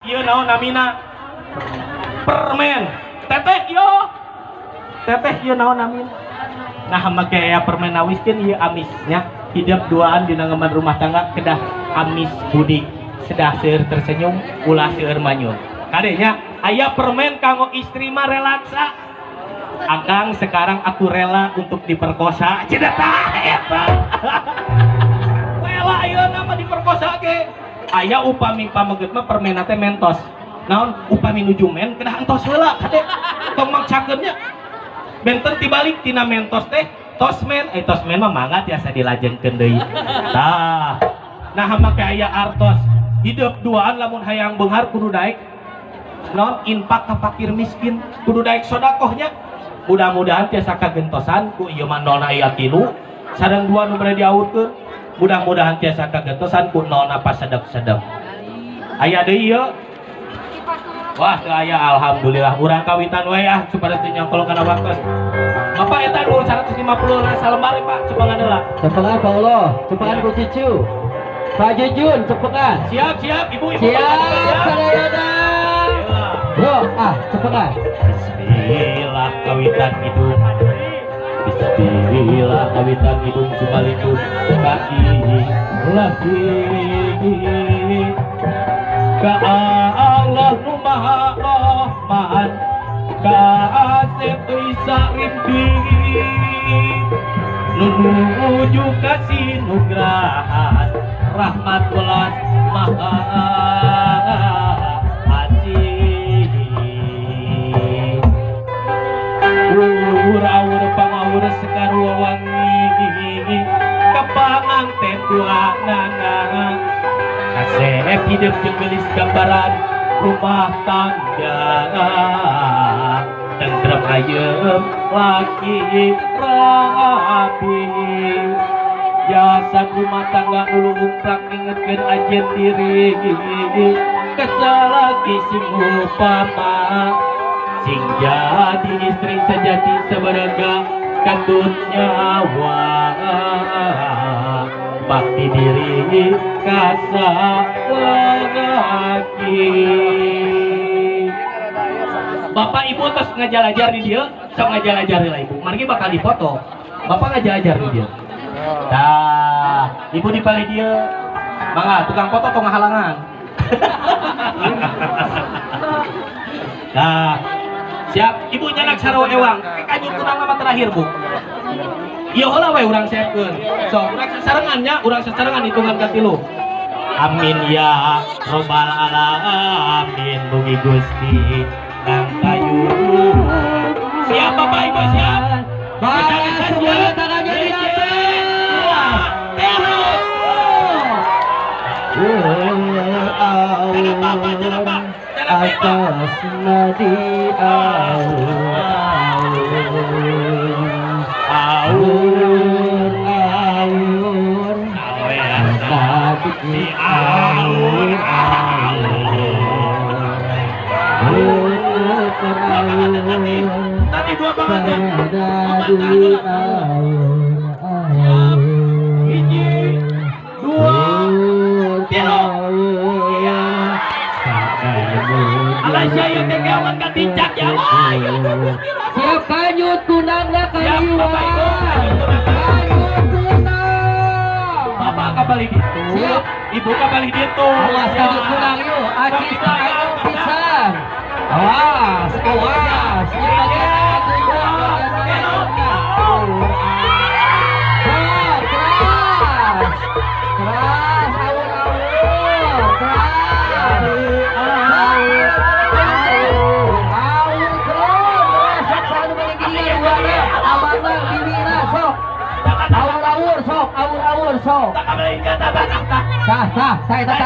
Ieu naon namina? Permen. Teteh yo. Teteh ieu naon namina? Nah make aya permen awiskeun ieu amisnya. Hidup duaan dina ngeman rumah tangga kedah amis budi. Sedah seueur tersenyum, ulah seueur manyun. Kadenya aya permen kanggo istri mah relaksa. Akang sekarang aku rela untuk diperkosa. Cenah tah eta. Rela ayeuna mah diperkosa ge. Aya upami pameget mah permena teh mentos. Naon upami nuju men kedah entos heula kade. Tong mangcakeunnya. Benten tibalik tina mentos teh tosmen. Tosmen mah mangga tiasa dilajengkeun deui. Tah. Nah make aya artos. Hidup duaan lamun hayang beunghar kudu daek non infak ka fakir miskin, kudu daek sodakohnya. Mudah-mudahan tiasa kagentosan ku ieu mah nona aya 3 sareng 2 nu bade diaurkeun. Mudah-mudahan tiasa kagentosan ku nona pasedek-sedek. Aya deui ieu. Wah, teu aya alhamdulillah urang kawitan we ah supaya teu nyangkol kana waktos. Bapak eta nu 150 salembar Pak, coba ngadeula. Cepengan Pak Allah, cepengan ku Cicu. Pak Jujun, cepengan. Siap, ibu. Siap, sadayana. Yo, cepengan. Bismillah kawitan hidung. Bismillah kawitan hidung subalindung kaki lagi. Ka Allah nu maha rahman, ka asep isa rimpi. Nunuju kasih nugrahan rahmat welas maha asih. Ur-ur pangawur sekarua wangi kepanganten duanana. Kasep hidup jeung gelis gambaran rumah tangga. Tentrem ayem laki rapi. Jasa rumah tangga ulu umprak ingetkeun ajen diri. Kesalaki sing upama sing jadi istri sejati sabaraga kandung nyawa. Bakti diri kasa lagi. Bapak ibu tos ngajalajar di dia, sok ngajalajar lah ibu. Mari bakal dipoto. Bapak ngajalajar di dia. Dah, ibu di balik dia. Mangga tukang foto tong halangan. Dah. Siap, ibu nyanak sarua ewang. Kanyi tunang nama terakhir, Bu. Ieu heula we urang siapkeun. So, urang sasarengannya, urang sasarengan hitungan ka 3. Amin ya robbal alamin. Mugi Gusti kang kayu. Siap Bapak Ibu siap. Para semuanya tangannya di atas. Atas nadi aur nadi aur Tadi 2 banget ya. Hiji, 2, 3. Alasya yang tegawan katincak ya. Siap kanyut tunangnya kaliwa. Kanyut tunang. Bapak kabali ditu. Siap. Ibu kabali ditu. Awas kanyut tunang yuk. Acis kanyut pisan. Awas. Ini bagian aku awur sok. Tak kabali kata. Tah, saya.